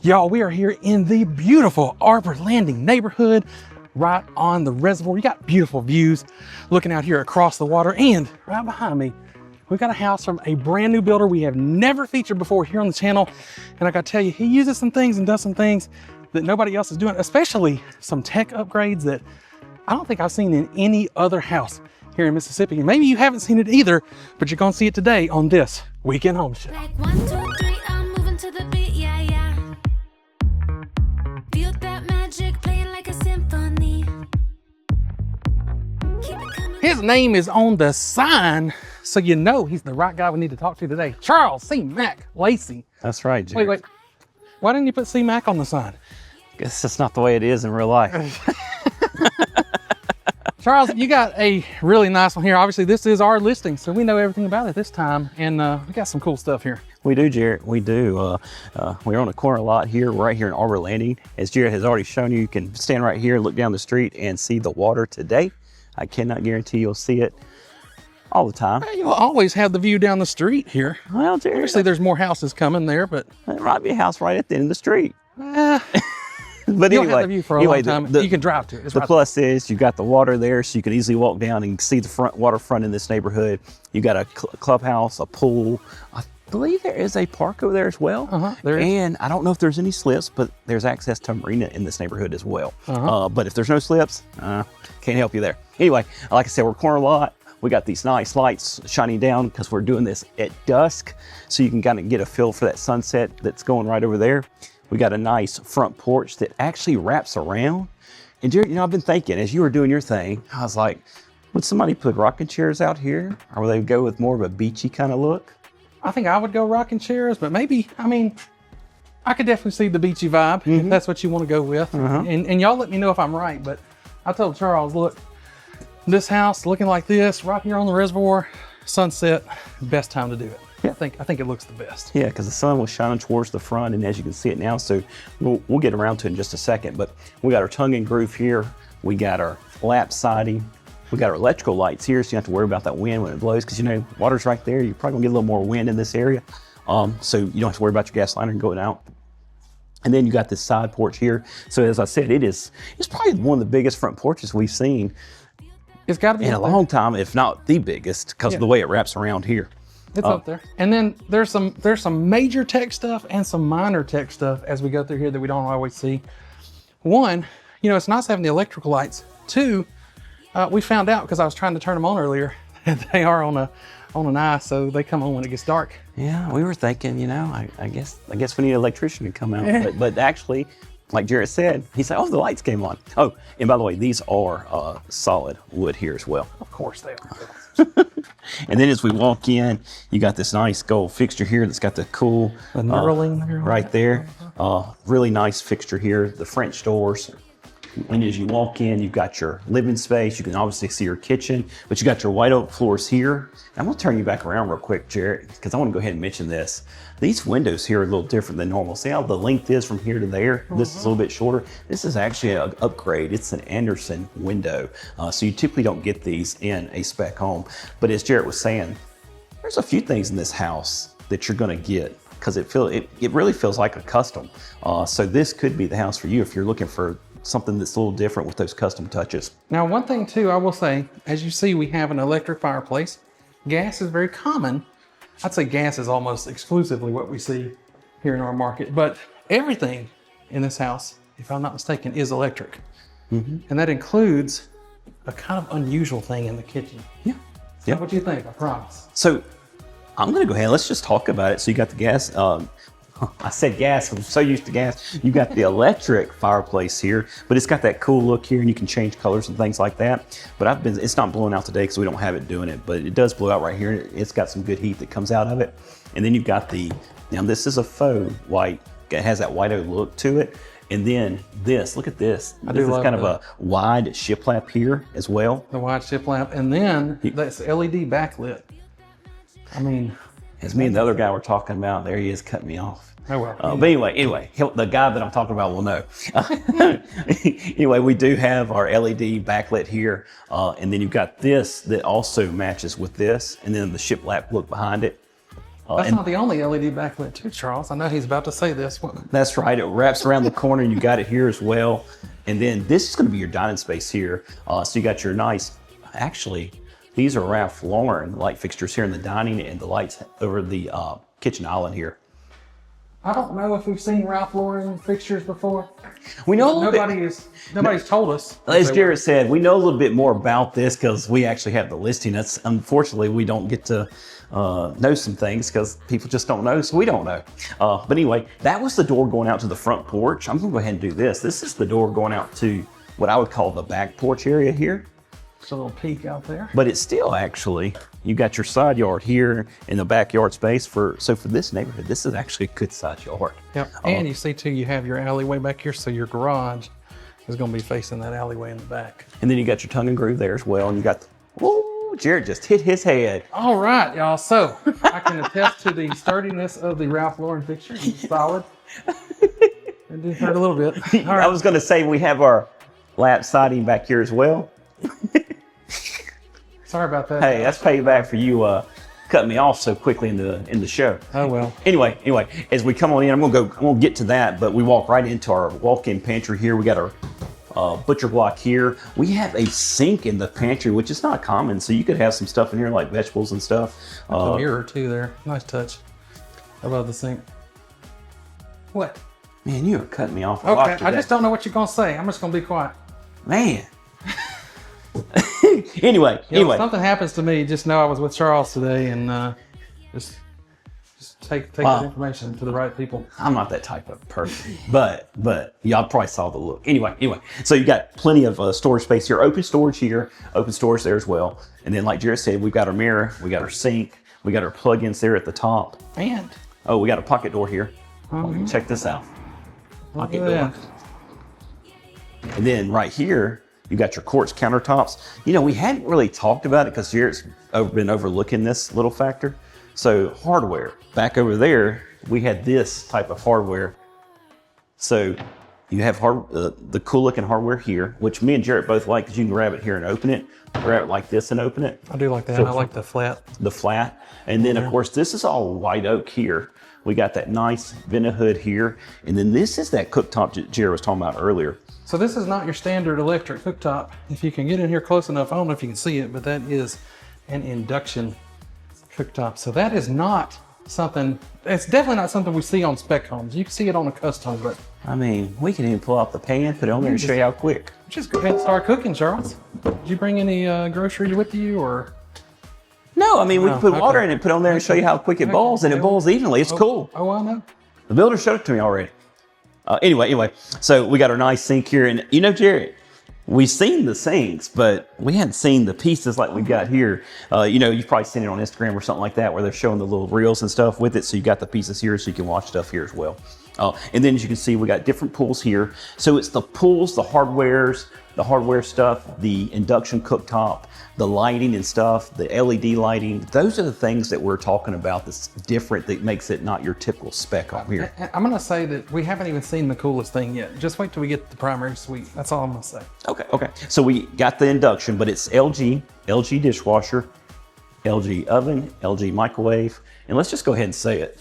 Y'all, we are here in the beautiful Arbor Landing neighborhood, right on the reservoir. You got beautiful views looking out here across the water, and right behind me, we got a house from a brand new builder we have never featured before here on the channel. And I gotta tell you, he uses some things and does some things that nobody else is doing, especially some tech upgrades that I don't think I've seen in any other house here in Mississippi. And maybe you haven't seen it either, but you're gonna see it today on this Weekend Home Show. Like 1, 2, 3, I'm moving to the beat, yeah, yeah. Feel that magic playing like a symphony. Keep it coming. His name is on the sign, so you know he's the right guy we need to talk to today. Charles C. Mack Lacey. That's right, Jerry. Wait. Why didn't you put C. Mack on the sign? Guess that's not the way it is in real life. Charles, you got a really nice one here. Obviously, this is our listing, so we know everything about it this time, and we got some cool stuff here. We do, Jared. We do. We're on a corner lot here, right here in Arbor Landing. As Jared has already shown you, you can stand right here, look down the street, and see the water today. I cannot guarantee you'll see it all the time. Hey, you'll always have the view down the street here. Well, Jared, Obviously, there's more houses coming there, but there might be a house right at the end of the street. But you anyway, don't have the view for a long time. You can drive to it. It's the right plus is you got the water there, so you can easily walk down and see the front waterfront in this neighborhood. You got a clubhouse, a pool. I believe there is a park over there as well. There is. And I don't know if there's any slips, but there's access to a marina in this neighborhood as well. But if there's no slips, can't help you there. Anyway, like I said, we're corner lot. We got these nice lights shining down because we're doing this at dusk, so you can kind of get a feel for that sunset that's going right over there. We got a nice front porch that actually wraps around. And Jared, you know, I've been thinking as you were doing your thing, I was like, would somebody put rocking chairs out here? Or would they go with more of a beachy kind of look? I think I would go rocking chairs, but maybe, I mean, I could definitely see the beachy vibe if that's what you want to go with. And y'all let me know if I'm right, but I told Charles, look, this house looking like this, right here on the reservoir, sunset, best time to do it. Yeah. I think it looks the best. Yeah, because the sun was shining towards the front, and as you can see it now, so we'll get around to it in just a second, but we got our tongue and groove here. We got our lap siding. We got our electrical lights here, so you don't have to worry about that wind when it blows, because you know, water's right there. You're probably gonna get a little more wind in this area. So you don't have to worry about your gas liner going out. And then you got this side porch here. So as I said, it's probably one of the biggest front porches we've seen It's got to be in a long time, if not the biggest, because of the way it wraps around here. It's up there. And then there's some major tech stuff and some minor tech stuff as we go through here that we don't always see. One, you know, it's nice having the electrical lights. Two, we found out because I was trying to turn them on earlier that they are on an eye, so they come on when it gets dark. Yeah, we were thinking, you know, I guess we need an electrician to come out, but actually, like Jared said, he said, oh, the lights came on. Oh, and by the way, these are solid wood here as well. Of course they are. And then as we walk in, you got this nice gold fixture here that's got the cool knurling there. right there. Really nice fixture here, the French doors. And as you walk in, you've got your living space. You can obviously see your kitchen, but you got your white oak floors here. I'm gonna turn you back around real quick, Jared, because I wanna go ahead and mention this. These windows here are a little different than normal. See how the length is from here to there? This is a little bit shorter. This is actually an upgrade. It's an Anderson window. So you typically don't get these in a spec home. But as Jared was saying, there's a few things in this house that you're gonna get because it really feels like a custom. So this could be the house for you if you're looking for something that's a little different with those custom touches. Now, one thing too, I will say, as you see, we have an electric fireplace. Gas is very common. I'd say gas is almost exclusively what we see here in our market, but everything in this house, if I'm not mistaken, is electric. And that includes a kind of unusual thing in the kitchen. Yeah. So what do you think? I promise. So I'm gonna go ahead, let's just talk about it. So you got the gas, I said gas, I'm so used to gas. You got the electric fireplace here, but it's got that cool look here and you can change colors and things like that. But it's not blowing out today because we don't have it doing it, but it does blow out right here. It's got some good heat that comes out of it. And then you've got now this is a faux white, it has that white oak look to it. And then this, look at this. This is kind of a wide shiplap here as well. The wide shiplap, and then that's LED backlit. I mean, as me and the other guy were talking about, there he is cutting me off. Oh, well. But anyway, the guy that I'm talking about will know. Anyway, we do have our LED backlit here. And then you've got this that also matches with this. And then the shiplap look behind it. That's and not the only LED backlit too, Charles. I know he's about to say this. that's right. It wraps around the corner. You got it here as well. And then this is going to be your dining space here. So you got your nice, actually, these are Ralph Lauren light fixtures here in the dining and the lights over the kitchen island here. I don't know if we've seen Ralph Lauren fixtures before. We know a little bit. Nobody's told us. As Jared said, we know a little bit more about this because we actually have the listing. That's unfortunately we don't get to know some things because people just don't know, so we don't know. But anyway, that was the door going out to the front porch. I'm gonna go ahead and do this. This is the door going out to what I would call the back porch area here. Just a little peek out there. But it's still actually, you got your side yard here in the backyard space so for this neighborhood, this is actually a good side yard. Yep. And you see too, you have your alleyway back here, so your garage is going to be facing that alleyway in the back. And then you got your tongue and groove there as well. And you got Jared just hit his head. All right, y'all. So I can attest to the sturdiness of the Ralph Lauren fixture. It's solid. It did hurt a little bit. All right. I was going to say we have our lap siding back here as well. Sorry about that. Hey, that's payback for you cutting me off so quickly in the show. Oh well. Anyway, as we come on in, I'm gonna get to that, but we walk right into our walk-in pantry here. We got our butcher block here. We have a sink in the pantry, which is not common, so you could have some stuff in here like vegetables and stuff. A mirror too there. Nice touch above the sink. What? Man, you are cutting me off a lot Okay, today. I just don't know what you're gonna say. I'm just gonna be quiet. Man. Anyway. If something happens to me, just know I was with Charles today, and just take that information to the right people. I'm not that type of person, but y'all probably saw the look. Anyway, so you got plenty of storage space here, open storage here, open storage there as well. And then like Jared said, we've got our mirror, we got our sink, we got our plug-ins there at the top. And we got a pocket door here. Check this out. Pocket door. And then right here, you got your quartz countertops. You know, we hadn't really talked about it because Jared's been overlooking this little factor. So hardware, back over there, we had this type of hardware. So you have the cool looking hardware here, which me and Jared both like because you can grab it here and open it. Grab it like this and open it. I do like that. So I like the flat. The flat. And then of course, this is all white oak here. We got that nice vent hood here. And then this is that cooktop that Jared was talking about earlier. So this is not your standard electric cooktop. If you can get in here close enough, I don't know if you can see it, but that is an induction cooktop. So that is not something, it's definitely not something we see on spec homes. You can see it on a custom, but I mean, we can even pull out the pan, put it on there and show you how quick. just go ahead and start cooking, Charles. Did you bring any groceries with you, or? No, I mean, we can put okay. water in it, put it on there and show you how quick it boils, and it boils evenly. It's cool. Oh, I know. The builder showed it to me already. Anyway, so we got our nice sink here, and you know, Jared, we've seen the sinks, but we hadn't seen the pieces like we got here. You know, you've probably seen it on Instagram or something like that, where they're showing the little reels and stuff with it. So you got the pieces here, so you can watch stuff here as well. And then as you can see, we got different pools here. So it's the pools, the hardware stuff, the induction cooktop, the lighting and stuff, the LED lighting. Those are the things that we're talking about that's different, that makes it not your typical spec on here. I'm going to say that we haven't even seen the coolest thing yet. Just wait till we get the primary suite. That's all I'm going to say. Okay. So we got the induction, but it's LG dishwasher, LG oven, LG microwave. And let's just go ahead and say it.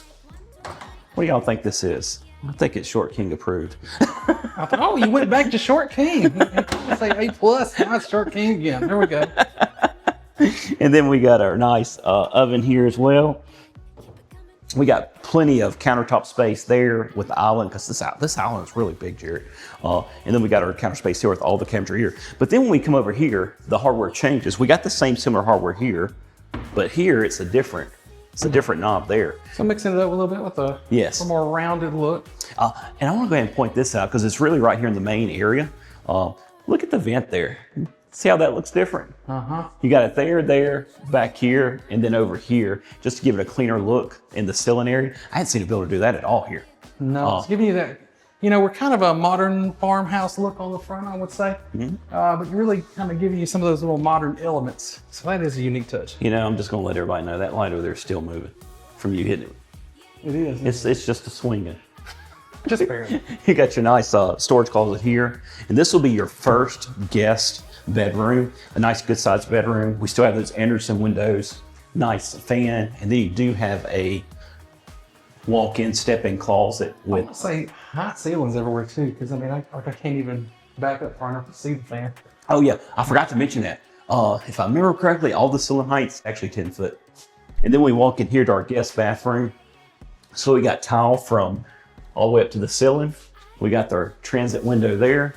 What do y'all think this is? I think it's Short King approved. I thought, oh, you went back to Short King. You say A+, now it's Short King again. There we go. And then we got our nice oven here as well. We got plenty of countertop space there with the island, because this island is really big, Jared. And then we got our counter space here with all the cabinetry here. But then when we come over here, the hardware changes. We got the same similar hardware here, but here it's a different knob there. So mixing it up a little bit with a more rounded look. And I want to go ahead and point this out because it's really right here in the main area. Look at the vent there. See how that looks different? You got it there, back here, and then over here, just to give it a cleaner look in the ceiling area. I hadn't seen a builder do that at all here. No, it's giving you that, you know, we're kind of a modern farmhouse look on the front, I would say. But really kind of giving you some of those little modern elements. So that is a unique touch. You know, I'm just going to let everybody know that light over there is still moving from you hitting it. It is. It's just a swinging. Just barely. You got your nice storage closet here. And this will be your first guest bedroom, a nice good sized bedroom. We still have those Anderson windows, nice fan. And then you do have a walk-in step-in closet I with. want to say high ceilings everywhere too, because I mean, I can't even back up far enough to see the fan. Oh yeah, I forgot to mention that. If I remember correctly, all the ceiling height's actually 10 foot. And then we walk in here to our guest bathroom. So we got tile from all the way up to the ceiling. We got our transit window there.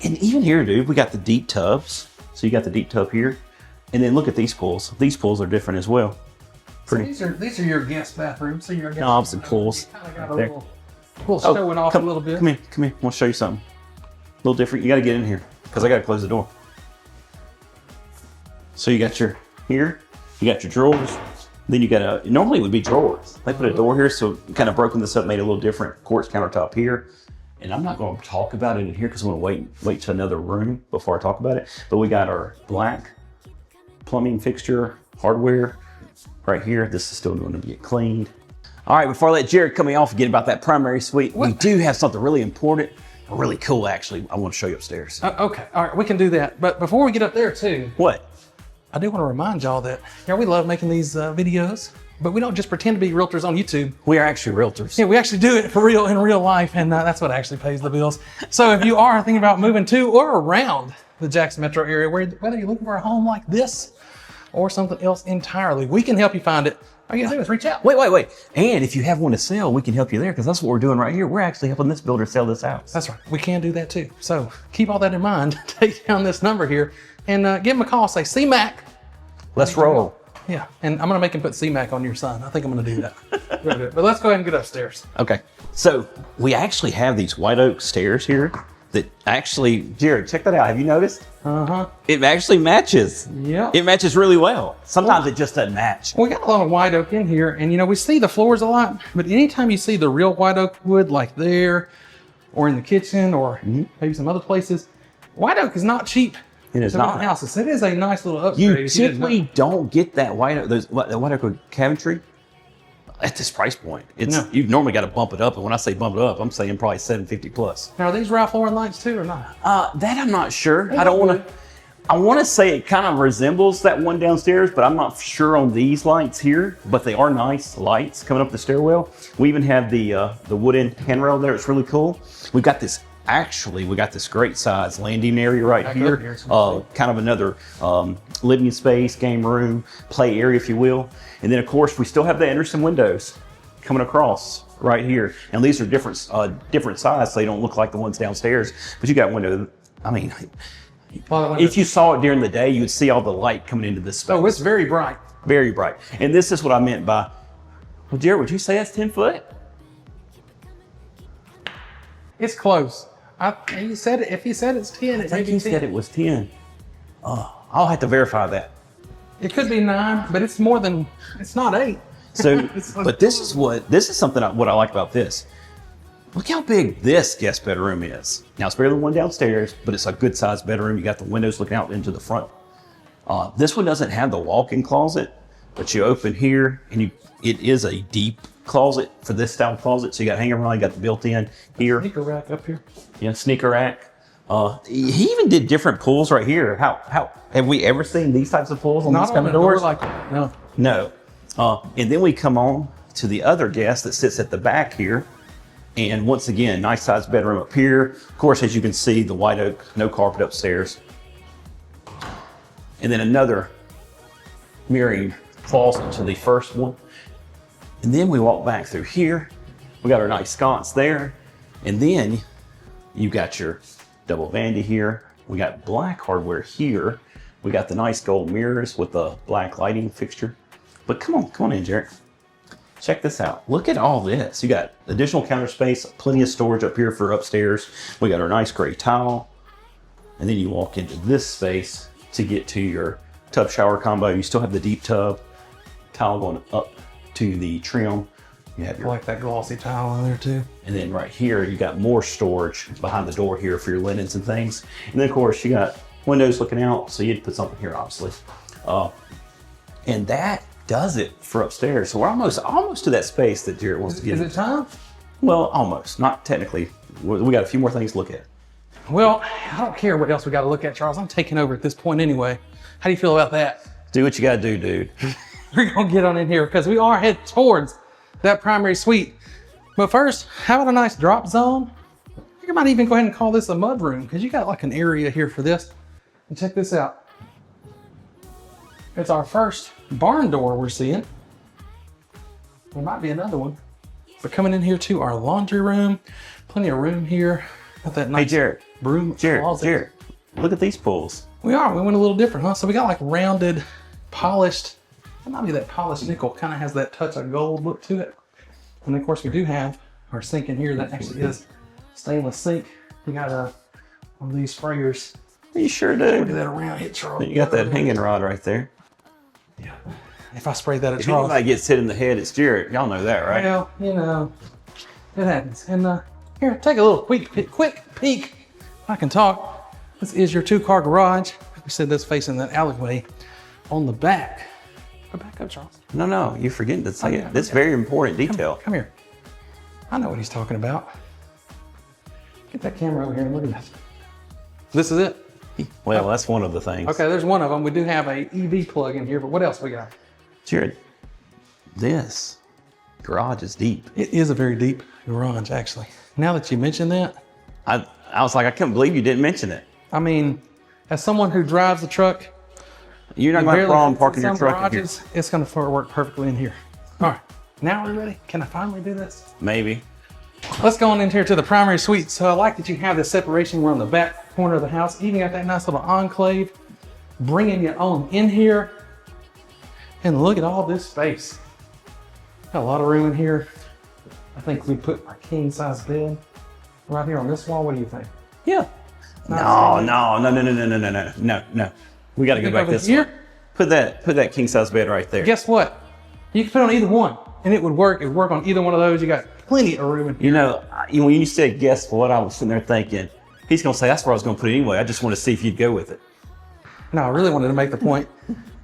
And even here, dude, we got the deep tubs. So you got the deep tub here. And then look at these pools. These pools are different as well. Pretty. So these are your guest bathrooms. So your guest Knobs and pools. Kind of got Right there. a little showing off a little bit. Come here. I want to show you something. A little different. You got to get in here because I got to close the door. So you got your here. You got your drawers. Then you got normally it would be drawers. They put a door here, so kind of broken this up, made it a little different. Quartz countertop here. And I'm not going to talk about it in here because I'm going to wait to another room before I talk about it. But we got our black plumbing fixture, hardware right here. This is still going to get cleaned. All right, before I let Jared cut me off again about that primary suite, we do have something really important, really cool actually, I want to show you upstairs. Okay, all right, we can do that. But before we get up there too, What? I do want to remind y'all that we love making these videos, but we don't just pretend to be realtors on YouTube. We are actually realtors. Yeah, we actually do it for real in real life, and that's what actually pays the bills. So if you are thinking about moving to or around the Jackson metro area, whether you're looking for a home like this or something else entirely, we can help you find it. All you gotta do is reach out. Wait. And if you have one to sell, we can help you there because that's what we're doing right here. We're actually helping this builder sell this house. That's right. We can do that too. So keep all that in mind. Take down this number here and give him a call. Say, C-Mac. Let's roll. Yeah, and I'm gonna make him put C-Mac on your son. I think I'm gonna do that. But let's go ahead and get upstairs. Okay. So we actually have these white oak stairs here that actually, Jared, check that out. Have you noticed? Uh-huh. It actually matches. Yeah. It matches really well. Sometimes it just doesn't match. We got a lot of white oak in here, and we see the floors a lot, but anytime you see the real white oak wood like there, or in the kitchen, or maybe some other places, white oak is not cheap. It is to build not. houses. It is a nice little upgrade. You if didn't know. typically don't get that white oak, the white oak cabinetry at this price point. No. You've normally got to bump it up, and when I say bump it up, I'm saying probably $750 plus. Now, are these Ralph Lauren lights too, or not? That I'm not sure. They I don't look want to. I want to say it kind of resembles that one downstairs, but I'm not sure on these lights here. But they are nice lights coming up the stairwell. We even have the wooden handrail there. It's really cool. We got this great size landing area right Back here. up here, so Kind of another living space, game room, play area, if you will. And then of course we still have the Anderson windows coming across right here. And these are different size, so they don't look like the ones downstairs. But you got window. I mean, if you saw it during the day, you'd see all the light coming into this space. Oh, it's very bright. Very bright. And this is what I meant by, well, Jared, would you say that's 10 foot? It's close. If he said it's 10, I it may think be he 10. said it was 10. I'll have to verify that. It could be 9, but it's more than, it's not 8. So, but this is something what I like about this. Look how big this guest bedroom is. Now it's bigger than the one downstairs, but it's a good sized bedroom. You got the windows looking out into the front. This one doesn't have the walk-in closet, but you open here and it is a deep closet for this style closet. So you got hanger rod, you got the built-in here. Sneaker rack up here. Yeah, sneaker rack. He even did different pools right here. How have we ever seen these types of pools on these kind of doors? Like that. No. No. And then we come on to the other guest that sits at the back here. And once again, nice sized bedroom up here. Of course, as you can see, the white oak, no carpet upstairs. And then another mirroring closet to the first one. And then we walk back through here. We got our nice sconce there. And then you got your double vanity here. We got black hardware here. We got the nice gold mirrors with the black lighting fixture. But come on in, Jared. Check this out. Look at all this. You got additional counter space, plenty of storage up here for upstairs. We got our nice gray tile. And then you walk into this space to get to your tub shower combo. You still have the deep tub, tile going up to the trim. You have I your, like that glossy tile in there too. and then right here, you got more storage behind the door here for your linens and things. And then of course you got windows looking out, so you'd put something here, obviously. And that does it for upstairs. So we're almost to that space that Jared wants to get. Is it time? Well, almost, not technically. We got a few more things to look at. Well, I don't care what else we got to look at, Charles. I'm taking over at this point anyway. How do you feel about that? Do what you gotta do, dude. We're going to get on in here because we are headed towards that primary suite. But first, how about a nice drop zone? You might even go ahead and call this a mud room because you got like an area here for this. And check this out. It's our first barn door we're seeing. There might be another one. We're coming in here to our laundry room. Plenty of room here. Got that nice broom closet. Jared, look at these pools. We went a little different, huh? So we got like rounded, polished. It might be that polished nickel. Kind of has that touch of gold look to it. And then, of course, we do have our sink in here that actually is stainless sink. We got one of these sprayers. You sure do. Look at that around. Hit Charles. You got that hanging rod right there. Yeah. If I sprayed that at If Charles. anybody gets hit in the head, it's Jared. Y'all know that, right? Well, you know, it happens. And here, take a little quick peek. If I can talk. This is your 2-car garage. We said that's facing that alleyway on the back. Go back up, Charles. No, you're forgetting to say it. That's very important detail. Come here. I know what he's talking about. Get that camera over here and look at this. This is it. Well, that's one of the things. Okay, there's one of them. We do have a EV plug in here, but what else we got? Jared, this garage is deep. It is a very deep garage, actually. Now that you mention that, I was like, I couldn't believe you didn't mention it. I mean, as someone who drives the truck, You're not going to have a problem parking your truck in here. garages, it's going to work perfectly in here. All right, now are we ready? Can I finally do this? Maybe. Let's go on in here to the primary suite. So I like that you have this separation. We're on the back corner of the house. Even got that nice little enclave, bringing you on in here. And look at all this space. Got a lot of room in here. I think we put our king size bed right here on this wall. What do you think? Yeah. No. We got to go back this way. Put that king size bed right there. Guess what? You can put it on either one, and it would work. It would work on either one of those. You got plenty of room in here. You know, when you said guess what, I was sitting there thinking, he's going to say, that's where I was going to put it anyway. I just want to see if you'd go with it. No, I really wanted to make the point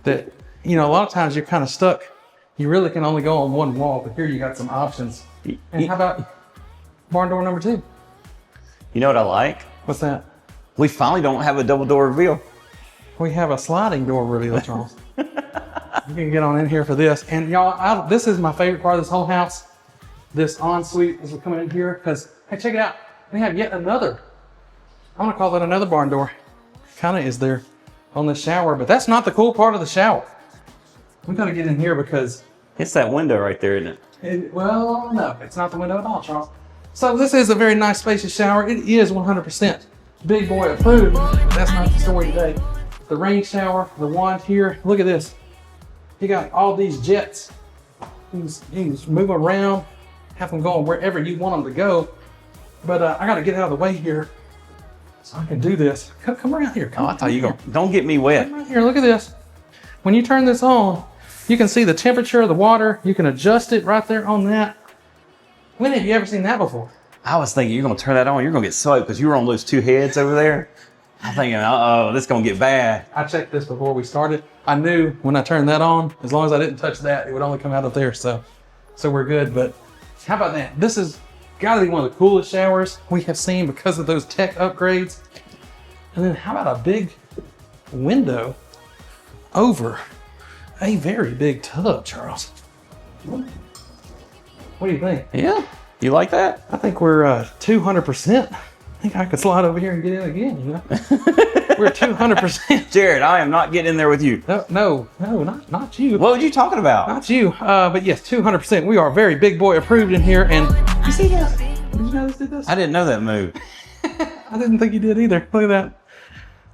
that, you know, a lot of times you're kind of stuck. You really can only go on one wall, but here you got some options. And how about barn door number 2? You know what I like? What's that? We finally don't have a double door reveal. We have a sliding door reveal, Charles. You can get on in here for this. And y'all, this is my favorite part of this whole house. This ensuite as we're coming in here, because, hey, check it out. We have yet another, I'm gonna call that another barn door. Kind of is there on the shower, but that's not the cool part of the shower. We gotta get in here because It's that window right there, isn't it? well, no, it's not the window at all, Charles. So this is a very nice spacious shower. It is 100% big boy approved. That's not the story today. The rain shower, the wand here. Look at this. You got all these jets. You can move them around, have them going wherever you want them to go. But I got to get out of the way here so I can do this. Come around here. I thought you were going, don't get me wet. Come right here, look at this. When you turn this on, you can see the temperature of the water. You can adjust it right there on that. When have you ever seen that before? I was thinking you're going to turn that on, you're going to get soaked because you were on those 2 heads over there. I'm thinking, uh-oh, this is going to get bad. I checked this before we started. I knew when I turned that on, as long as I didn't touch that, it would only come out of there. So we're good. But how about that? This has got to be one of the coolest showers we have seen because of those tech upgrades. And then how about a big window over a very big tub, Charles? What do you think? Yeah, you like that? I think we're 200%. I think I could slide over here and get in again, you know? We're 200%. Jared, I am not getting in there with you. No, not you. What were you talking about? Not you. But yes, 200%. We are very big boy approved in here. And you see that? Did you know this did this? I didn't know that move. I didn't think you did either. Look at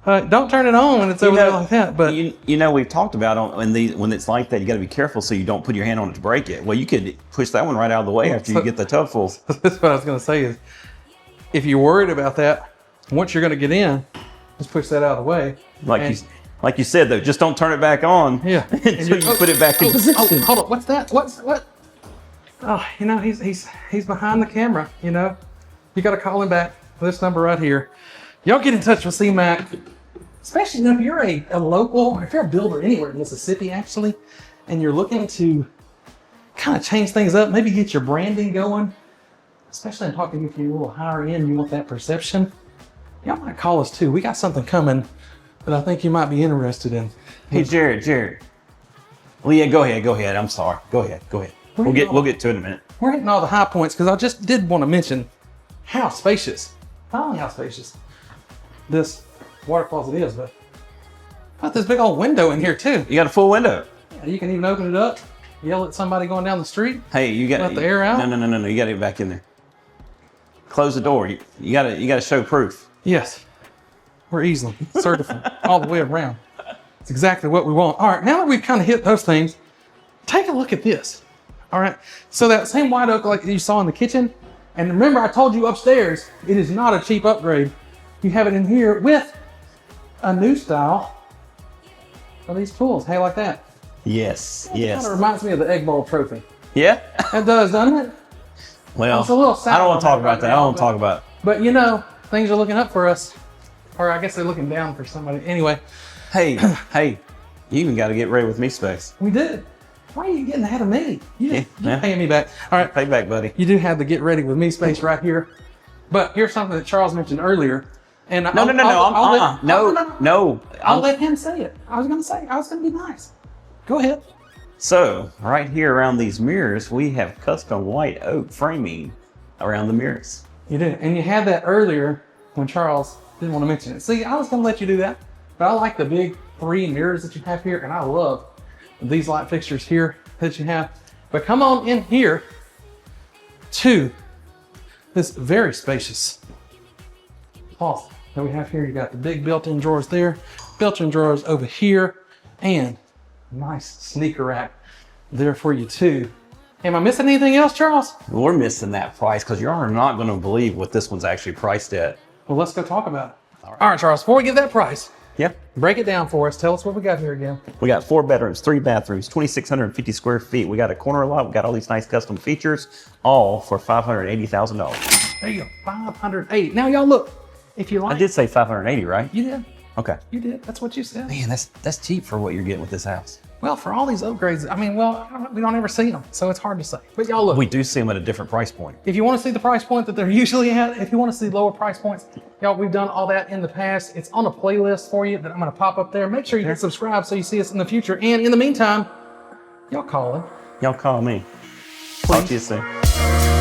that. Don't turn it on when it's over there like that. But you know, we've talked about when it's like that, you got to be careful so you don't put your hand on it to break it. Well, you could push that one right out of the way after you get the tub full. That's what I was going to say is, if you're worried about that, once you're going to get in, just push that out of the way. Like you said, though, just don't turn it back on. Yeah. Until you put it back in position. Oh, hold on. What's that? What? Oh, you know, he's behind the camera, you know. You got to call him back. This number right here. Y'all get in touch with C-Mac. Especially if you're a local, if you're a builder anywhere in Mississippi, actually, and you're looking to kind of change things up, maybe get your branding going, especially in talking if you're a little higher end, you want that perception, y'all might call us too. We got something coming that I think you might be interested in. Hey, Jared. Well, yeah, go ahead. I'm sorry. Go ahead. We'll get to it in a minute. We're hitting all the high points because I just did want to mention how spacious, not only how spacious this water closet is, but got this big old window in here too. You got a full window. Yeah, you can even open it up, yell at somebody going down the street. Hey, you got let the air out. No. You got to get back in there. Close the door. You got to show proof. Yes, we're easily certified all the way around. It's exactly what we want. All right, now that we've kind of hit those things, take a look at this. All right, so that same white oak like you saw in the kitchen, and remember I told you upstairs, it is not a cheap upgrade. You have it in here with a new style of these tools. Hey, like that. Yes, It kind of reminds me of the Egg Bowl trophy. Yeah? It does, doesn't it? Well, It's a little sad I don't want to talk right about that. now, I don't want to talk about it. But you know, things are looking up for us. Or I guess they're looking down for somebody. Anyway, Hey, you even got to get ready with me space. we did. Why are you getting ahead of me? You're Yeah. paying me back. All right, Pay back, buddy. you do have the get ready with me space right here. But here's something that Charles mentioned earlier. And No. I'll let him say it. I was going to be nice. Go ahead. So, right here around these mirrors, we have custom white oak framing around the mirrors. You did. And you had that earlier when Charles didn't want to mention it. See, I was going to let you do that. But I like the big 3 mirrors that you have here. And I love these light fixtures here that you have. But come on in here to this very spacious closet that we have here. You got the big built-in drawers there, built-in drawers over here, and a nice sneaker rack there for you too. Am I missing anything else, Charles? We're missing that price because you are not going to believe what this one's actually priced at. Well, let's go talk about it. All right, Charles, before we give that price, Yeah. break it down for us. Tell us what we got here again. We got 4 bedrooms, 3 bathrooms, 2,650 square feet. We got a corner lot. We got all these nice custom features, all for $580,000. There you go, 580. Now, y'all look, if you like. I did say 580, right? You did. Okay. You did. That's what you said. Man, that's cheap for what you're getting with this house. Well, for all these upgrades, I mean, we don't ever see them, so it's hard to say. But y'all look. We do see them at a different price point. If you want to see the price point that they're usually at, if you want to see lower price points, y'all, we've done all that in the past. It's on a playlist for you that I'm going to pop up there. Make sure you hit subscribe so you see us in the future. And in the meantime, y'all call it. Y'all call me. Talk to you soon.